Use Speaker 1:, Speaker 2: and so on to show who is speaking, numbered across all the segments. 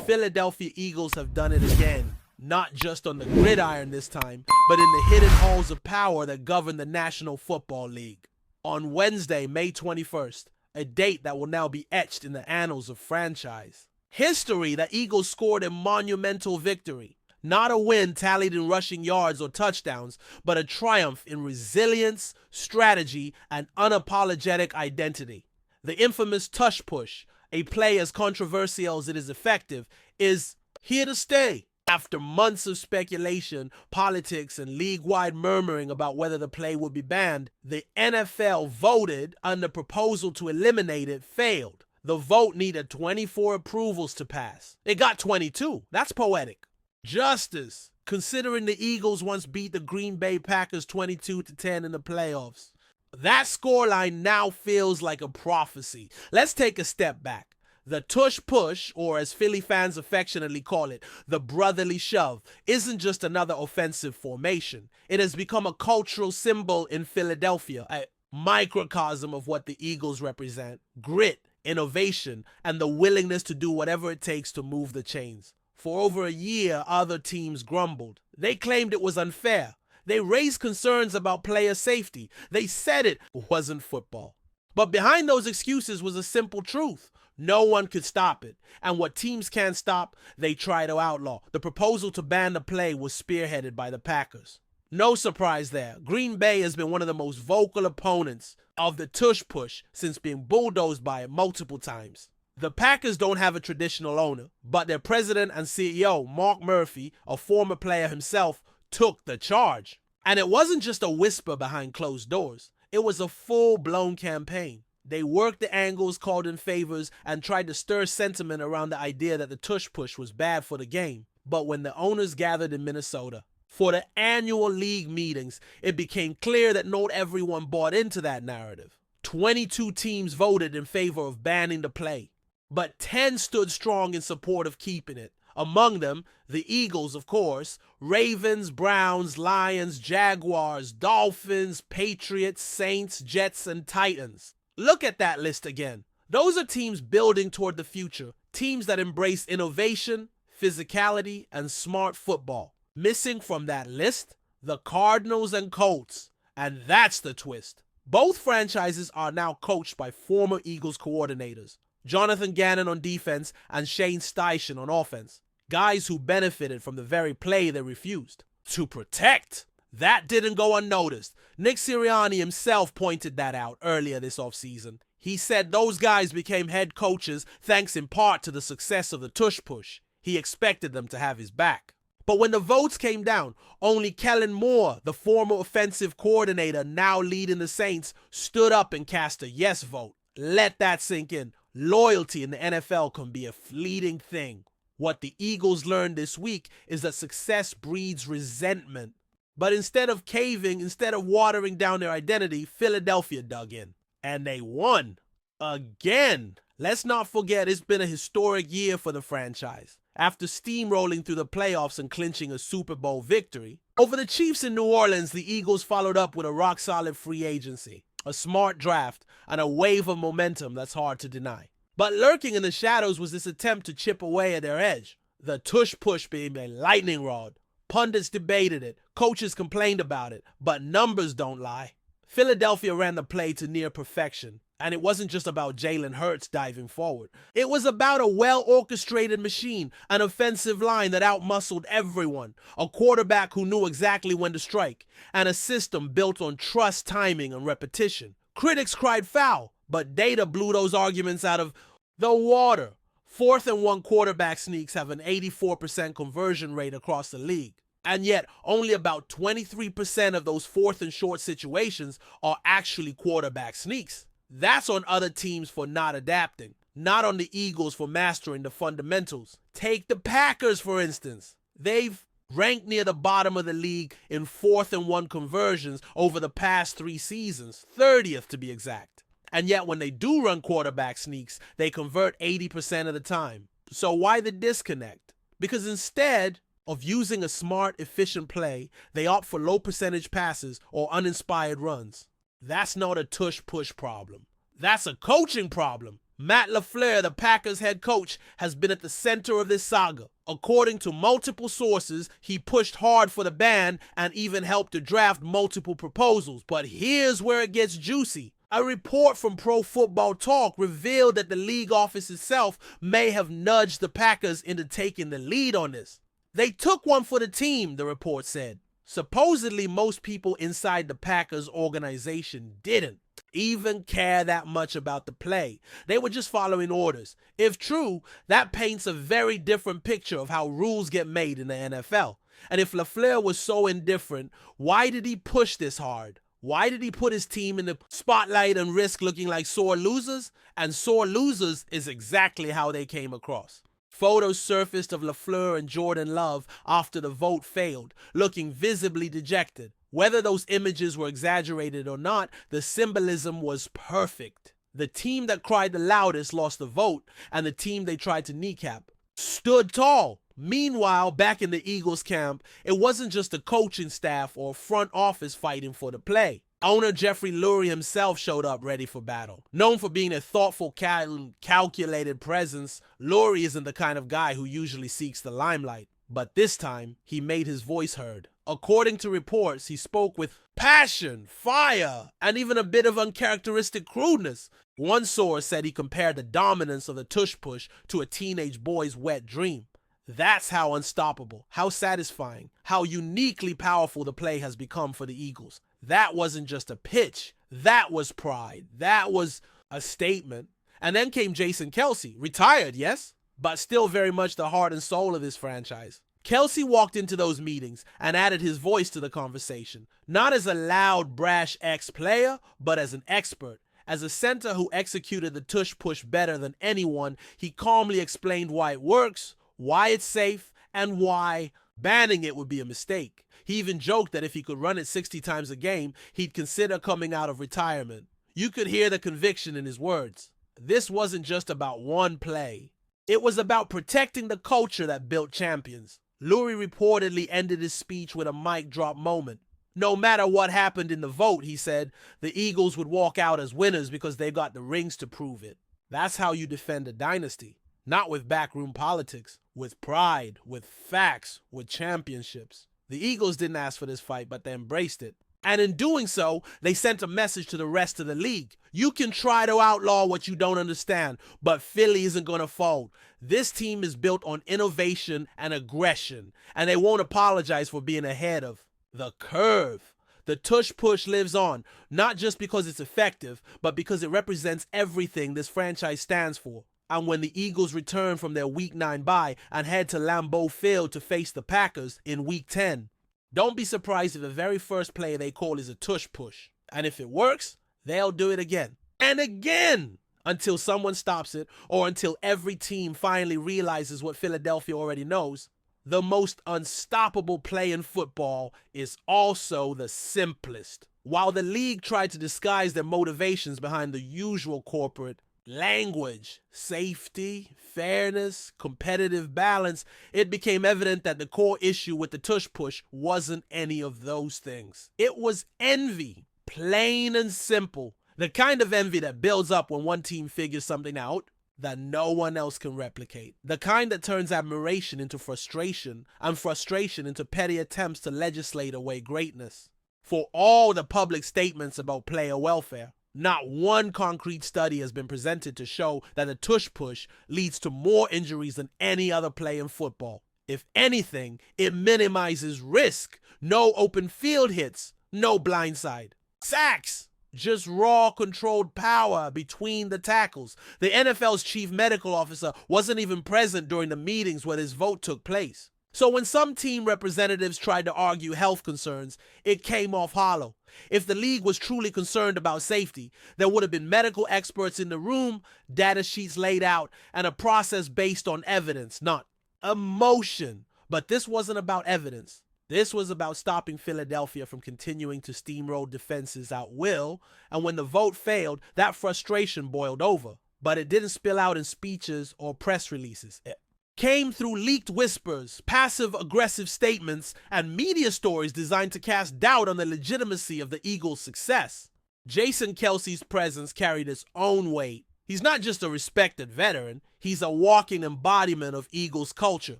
Speaker 1: Philadelphia Eagles have done it again. Not just on the gridiron this time, but in the hidden halls of power that govern the National Football League. On Wednesday, May 21st, a date that will now be etched in the annals of franchise. History that Eagles scored a monumental victory. Not a win tallied in rushing yards or touchdowns, but a triumph in resilience, strategy, and unapologetic identity. The infamous tush push, a play as controversial as it is effective, is here to stay. After months of speculation, politics, and league-wide murmuring about whether the play would be banned, the NFL voted and the proposal to eliminate it failed. The vote needed 24 approvals to pass. It got 22. That's poetic. Justice, considering the Eagles once beat the Green Bay Packers 22-10 in the playoffs. That scoreline now feels like a prophecy. Let's take a step back. The tush push, or as Philly fans affectionately call it, the brotherly shove, isn't just another offensive formation. It has become a cultural symbol in Philadelphia, a microcosm of what the Eagles represent: grit, innovation, and the willingness to do whatever it takes to move the chains. For over a year, other teams grumbled. They claimed it was unfair. They raised concerns about player safety. They said it wasn't football. But behind those excuses was a simple truth. No one could stop it. And what teams can't stop, they try to outlaw. The proposal to ban the play was spearheaded by the Packers. No surprise there. Green Bay has been one of the most vocal opponents of the tush push since being bulldozed by it multiple times. The Packers don't have a traditional owner, but their president and CEO, Mark Murphy, a former player himself, took the charge. And it wasn't just a whisper behind closed doors. It was a full-blown campaign. They worked the angles, called in favors, and tried to stir sentiment around the idea that the tush push was bad for the game. But when the owners gathered in Minnesota for the annual league meetings, it became clear that not everyone bought into that narrative. 22 teams voted in favor of banning the play, but 10 stood strong in support of keeping it. Among them, the Eagles, of course, Ravens, Browns, Lions, Jaguars, Dolphins, Patriots, Saints, Jets, and Titans. Look at that list again. Those are teams building toward the future, teams that embrace innovation, physicality, and smart football. Missing from that list, the Cardinals and Colts. And that's the twist. Both franchises are now coached by former Eagles coordinators, Jonathan Gannon on defense and Shane Steichen on offense. Guys who benefited from the very play they refused to protect. That didn't go unnoticed. Nick Sirianni himself pointed that out earlier this offseason. He said those guys became head coaches thanks in part to the success of the tush push. He expected them to have his back. But when the votes came down, only Kellen Moore, the former offensive coordinator now leading the Saints, stood up and cast a yes vote. Let that sink in. Loyalty in the NFL can be a fleeting thing. What the Eagles learned this week is that success breeds resentment. But instead of caving, instead of watering down their identity, Philadelphia dug in. And they won. Again. Let's not forget it's been a historic year for the franchise. After steamrolling through the playoffs and clinching a Super Bowl victory, over the Chiefs in New Orleans, the Eagles followed up with a rock-solid free agency, a smart draft, and a wave of momentum that's hard to deny. But lurking in the shadows was this attempt to chip away at their edge. The tush push being a lightning rod. Pundits debated it, coaches complained about it, but numbers don't lie. Philadelphia ran the play to near perfection, and it wasn't just about Jalen Hurts diving forward. It was about a well-orchestrated machine, an offensive line that outmuscled everyone, a quarterback who knew exactly when to strike, and a system built on trust, timing, and repetition. Critics cried foul, but data blew those arguments out of the water. 4th and 1 quarterback sneaks have an 84% conversion rate across the league. And yet, only about 23% of those 4th and short situations are actually quarterback sneaks. That's on other teams for not adapting, not on the Eagles for mastering the fundamentals. Take the Packers, for instance. They've ranked near the bottom of the league in 4th and 1 conversions over the past 3 seasons, 30th to be exact. And yet when they do run quarterback sneaks, they convert 80% of the time. So why the disconnect? Because instead of using a smart, efficient play, they opt for low percentage passes or uninspired runs. That's not a tush-push problem. That's a coaching problem. Matt LaFleur, the Packers head coach, has been at the center of this saga. According to multiple sources, he pushed hard for the ban and even helped to draft multiple proposals. But here's where it gets juicy. A report from Pro Football Talk revealed that the league office itself may have nudged the Packers into taking the lead on this. They took one for the team, the report said. Supposedly, most people inside the Packers organization didn't even care that much about the play. They were just following orders. If true, that paints a very different picture of how rules get made in the NFL. And if LaFleur was so indifferent, why did he push this hard? Why did he put his team in the spotlight and risk looking like sore losers? And sore losers is exactly how they came across. Photos surfaced of LaFleur and Jordan Love after the vote failed, looking visibly dejected. Whether those images were exaggerated or not, the symbolism was perfect. The team that cried the loudest lost the vote, and the team they tried to kneecap stood tall. Meanwhile, back in the Eagles camp, it wasn't just the coaching staff or front office fighting for the play. Owner Jeffrey Lurie himself showed up ready for battle. Known for being a thoughtful, calculated presence, Lurie isn't the kind of guy who usually seeks the limelight. But this time, he made his voice heard. According to reports, he spoke with passion, fire, and even a bit of uncharacteristic crudeness. One source said he compared the dominance of the tush push to a teenage boy's wet dream. That's how unstoppable, how satisfying, how uniquely powerful the play has become for the Eagles. That wasn't just a pitch. That was pride. That was a statement. And then came Jason Kelce, retired, yes, but still very much the heart and soul of this franchise. Kelce walked into those meetings and added his voice to the conversation, not as a loud, brash ex-player, but as an expert. As a center who executed the tush push better than anyone, he calmly explained why it works, why it's safe, and why banning it would be a mistake. He even joked that if he could run it 60 times a game, he'd consider coming out of retirement. You could hear the conviction in his words. This wasn't just about one play. It was about protecting the culture that built champions. Lurie reportedly ended his speech with a mic drop moment. No matter what happened in the vote, he said, the Eagles would walk out as winners because they got the rings to prove it. That's how you defend a dynasty. Not with backroom politics, with pride, with facts, with championships. The Eagles didn't ask for this fight, but they embraced it. And in doing so, they sent a message to the rest of the league. You can try to outlaw what you don't understand, but Philly isn't going to fold. This team is built on innovation and aggression, and they won't apologize for being ahead of the curve. The tush push lives on, not just because it's effective, but because it represents everything this franchise stands for. And when the Eagles return from their Week 9 bye and head to Lambeau Field to face the Packers in Week 10, don't be surprised if the very first play they call is a tush push. And if it works, they'll do it again and again until someone stops it or until every team finally realizes what Philadelphia already knows. The most unstoppable play in football is also the simplest. While the league tried to disguise their motivations behind the usual corporate language, safety, fairness, competitive balance, it became evident that the core issue with the tush push wasn't any of those things. It was envy, plain and simple. The kind of envy that builds up when one team figures something out that no one else can replicate. The kind that turns admiration into frustration and frustration into petty attempts to legislate away greatness. For all the public statements about player welfare, not one concrete study has been presented to show that the tush push leads to more injuries than any other play in football. If anything, it minimizes risk. No open field hits, no blindside. Sacks, just raw controlled power between the tackles. The NFL's chief medical officer wasn't even present during the meetings where this vote took place. So when some team representatives tried to argue health concerns, it came off hollow. If the league was truly concerned about safety, there would have been medical experts in the room, data sheets laid out, and a process based on evidence, not emotion. But this wasn't about evidence. This was about stopping Philadelphia from continuing to steamroll defenses at will, and when the vote failed, that frustration boiled over. But it didn't spill out in speeches or press releases. It came through leaked whispers, passive-aggressive statements, and media stories designed to cast doubt on the legitimacy of the Eagles' success. Jason Kelce's presence carried its own weight. He's not just a respected veteran, he's a walking embodiment of Eagles culture.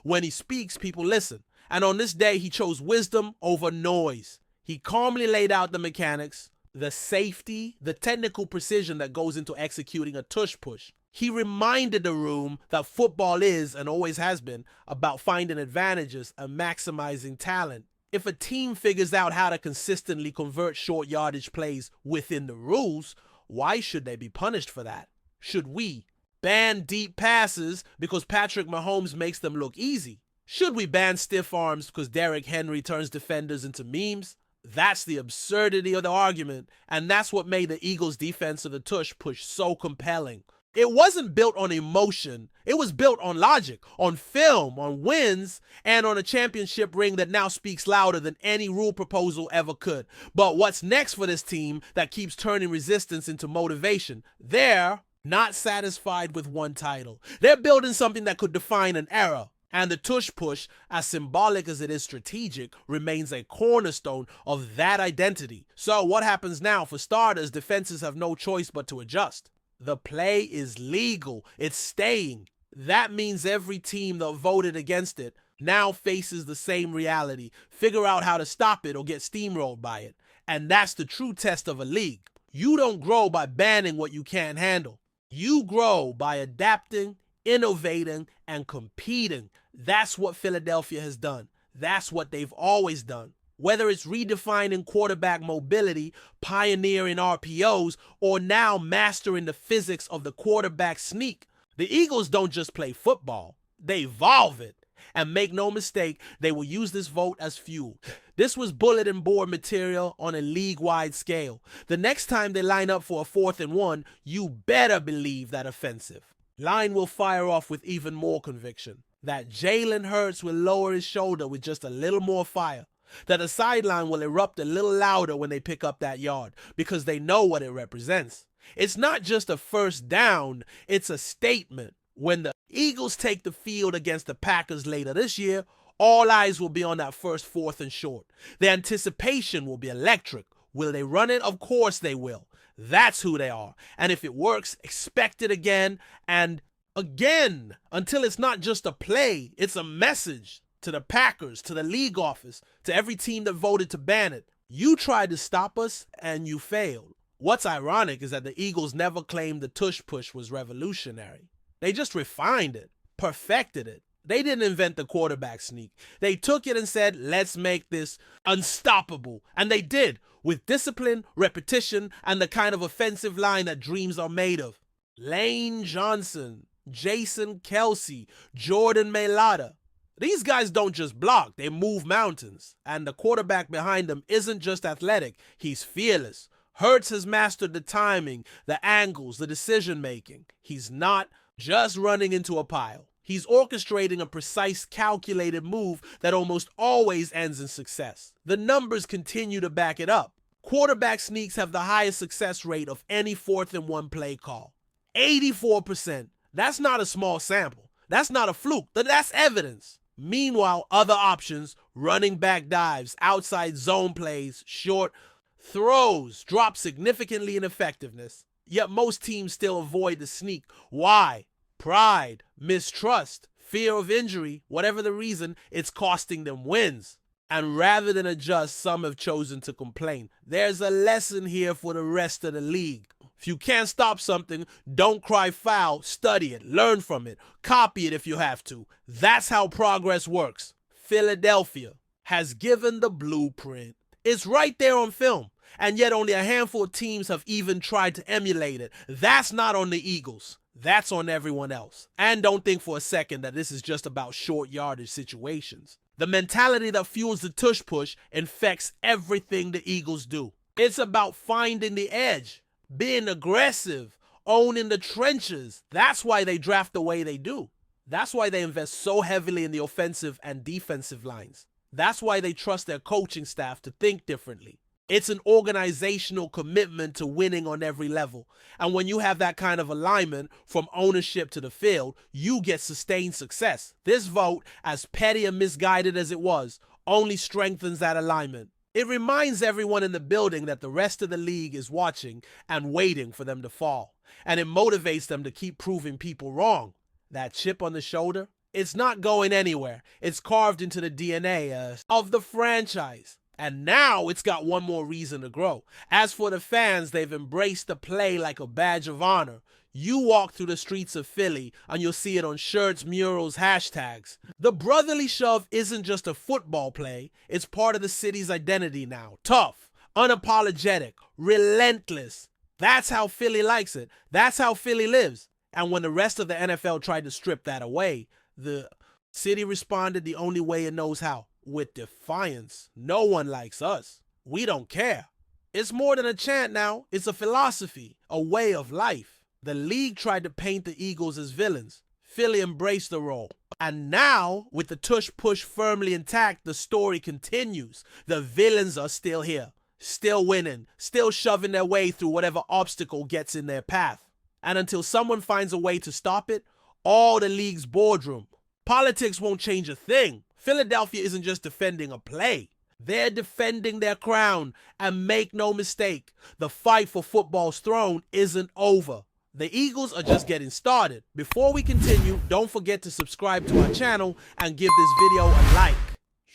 Speaker 1: When he speaks, people listen. And on this day, he chose wisdom over noise. He calmly laid out the mechanics, the safety, the technical precision that goes into executing a tush push. He reminded the room that football is, and always has been, about finding advantages and maximizing talent. If a team figures out how to consistently convert short yardage plays within the rules, why should they be punished for that? Should we ban deep passes because Patrick Mahomes makes them look easy? Should we ban stiff arms because Derrick Henry turns defenders into memes? That's the absurdity of the argument, and that's what made the Eagles' defense of the tush push so compelling. It wasn't built on emotion. It was built on logic, on film, on wins, and on a championship ring that now speaks louder than any rule proposal ever could. But what's next for this team that keeps turning resistance into motivation? They're not satisfied with one title. They're building something that could define an era. And the tush push, as symbolic as it is strategic, remains a cornerstone of that identity. So what happens now? For starters, defenses have no choice but to adjust. The play is legal. It's staying. That means every team that voted against it now faces the same reality. Figure out how to stop it or get steamrolled by it. And that's the true test of a league. You don't grow by banning what you can't handle. You grow by adapting, innovating, and competing. That's what Philadelphia has done. That's what they've always done. Whether it's redefining quarterback mobility, pioneering RPOs, or now mastering the physics of the quarterback sneak, the Eagles don't just play football, they evolve it. And make no mistake, they will use this vote as fuel. This was bulletin board material on a league-wide scale. The next time they line up for a 4th and 1, you better believe that offensive line will fire off with even more conviction. That Jalen Hurts will lower his shoulder with just a little more fire. That the sideline will erupt a little louder when they pick up that yard because they know what it represents. It's not just a first down, it's a statement. When the Eagles take the field against the Packers later this year, all eyes will be on that first 4th and short. The anticipation will be electric. Will they run it? Of course they will. That's who they are. And if it works, expect it again and again until it's not just a play, it's a message to the Packers, to the league office, to every team that voted to ban it. You tried to stop us and you failed. What's ironic is that the Eagles never claimed the tush push was revolutionary. They just refined it, perfected it. They didn't invent the quarterback sneak. They took it and said, let's make this unstoppable. And they did, with discipline, repetition, and the kind of offensive line that dreams are made of. Lane Johnson, Jason Kelsey, Jordan Mailata. These guys don't just block, they move mountains. And the quarterback behind them isn't just athletic, he's fearless. Hurts has mastered the timing, the angles, the decision-making. He's not just running into a pile. He's orchestrating a precise, calculated move that almost always ends in success. The numbers continue to back it up. Quarterback sneaks have the highest success rate of any 4th and 1 play call. 84%. That's not a small sample. That's not a fluke. That's evidence. Meanwhile, other options, running back dives, outside zone plays, short throws, drop significantly in effectiveness. Yet most teams still avoid the sneak. Why? Pride, mistrust, fear of injury, whatever the reason, it's costing them wins. And rather than adjust, some have chosen to complain. There's a lesson here for the rest of the league. If you can't stop something, don't cry foul, study it, learn from it, copy it if you have to. That's how progress works. Philadelphia has given the blueprint. It's right there on film, and yet only a handful of teams have even tried to emulate it. That's not on the Eagles. That's on everyone else. And don't think for a second that this is just about short yardage situations. The mentality that fuels the tush push infects everything the Eagles do. It's about finding the edge, being aggressive, owning the trenches. That's why they draft the way they do. That's why they invest so heavily in the offensive and defensive lines. That's why they trust their coaching staff to think differently. It's an organizational commitment to winning on every level. And when you have that kind of alignment from ownership to the field, you get sustained success. This vote, as petty and misguided as it was, only strengthens that alignment. It reminds everyone in the building that the rest of the league is watching and waiting for them to fall. And it motivates them to keep proving people wrong. That chip on the shoulder, it's not going anywhere. It's carved into the DNA of the franchise. And now it's got one more reason to grow. As for the fans, they've embraced the play like a badge of honor. You walk through the streets of Philly and you'll see it on shirts, murals, hashtags. The brotherly shove isn't just a football play, it's part of the city's identity now. Tough, unapologetic, relentless. That's how Philly likes it. That's how Philly lives. And when the rest of the NFL tried to strip that away, the city responded the only way it knows how, with defiance. No one likes us. We don't care. It's more than a chant now. It's a philosophy, a way of life. The league tried to paint the Eagles as villains. Philly embraced the role. And now, with the tush push firmly intact, the story continues. The villains are still here, still winning, still shoving their way through whatever obstacle gets in their path. And until someone finds a way to stop it, all the league's boardroom. Politics won't change a thing. Philadelphia isn't just defending a play. They're defending their crown. And make no mistake, the fight for football's throne isn't over. The Eagles are just getting started. Before we continue, don't forget to subscribe to our channel and give this video a like.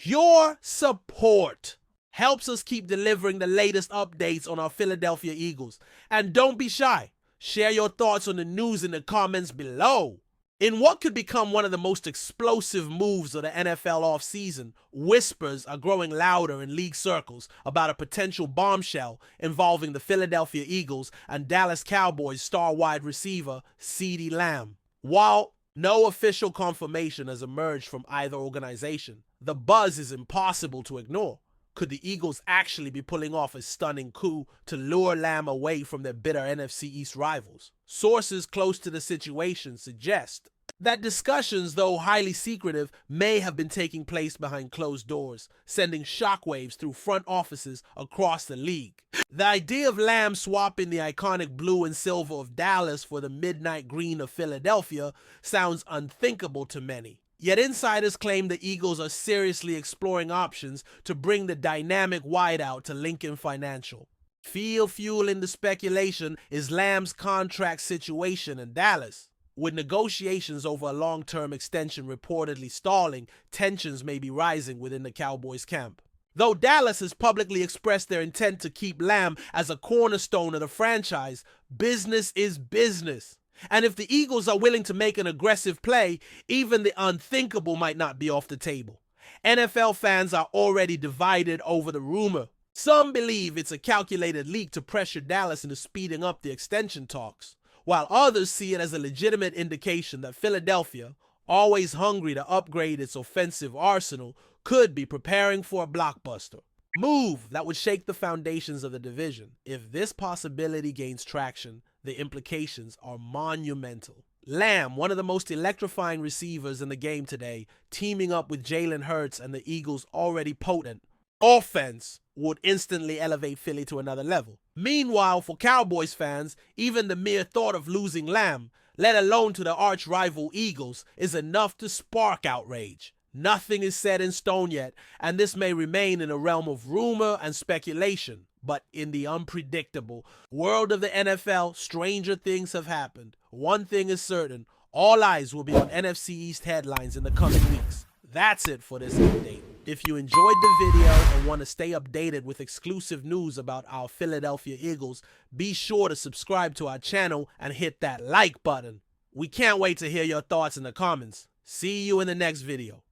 Speaker 1: Your support helps us keep delivering the latest updates on our Philadelphia Eagles. And don't be shy. Share your thoughts on the news in the comments below. In what could become one of the most explosive moves of the NFL offseason, whispers are growing louder in league circles about a potential bombshell involving the Philadelphia Eagles and Dallas Cowboys star wide receiver CeeDee Lamb. While no official confirmation has emerged from either organization, the buzz is impossible to ignore. Could the Eagles actually be pulling off a stunning coup to lure Lamb away from their bitter NFC East rivals? Sources close to the situation suggest that discussions, though highly secretive, may have been taking place behind closed doors, sending shockwaves through front offices across the league. The idea of Lamb swapping the iconic blue and silver of Dallas for the midnight green of Philadelphia sounds unthinkable to many. Yet insiders claim the Eagles are seriously exploring options to bring the dynamic wideout to Lincoln Financial. Fueling the speculation is Lamb's contract situation in Dallas. With negotiations over a long-term extension reportedly stalling, tensions may be rising within the Cowboys camp. Though Dallas has publicly expressed their intent to keep Lamb as a cornerstone of the franchise, business is business. And if the Eagles are willing to make an aggressive play, even the unthinkable might not be off the table. NFL fans are already divided over the rumor. Some believe it's a calculated leak to pressure Dallas into speeding up the extension talks, while others see it as a legitimate indication that Philadelphia, always hungry to upgrade its offensive arsenal, could be preparing for a blockbuster move that would shake the foundations of the division. If this possibility gains traction, the implications are monumental. Lamb, one of the most electrifying receivers in the game today, teaming up with Jalen Hurts and the Eagles' already potent offense, would instantly elevate Philly to another level. Meanwhile, for Cowboys fans, even the mere thought of losing Lamb, let alone to the arch-rival Eagles, is enough to spark outrage. Nothing is set in stone yet, and this may remain in a realm of rumor and speculation. But in the unpredictable world of the NFL, stranger things have happened. One thing is certain, all eyes will be on NFC East headlines in the coming weeks. That's it for this update. If you enjoyed the video and want to stay updated with exclusive news about our Philadelphia Eagles, be sure to subscribe to our channel and hit that like button. We can't wait to hear your thoughts in the comments. See you in the next video.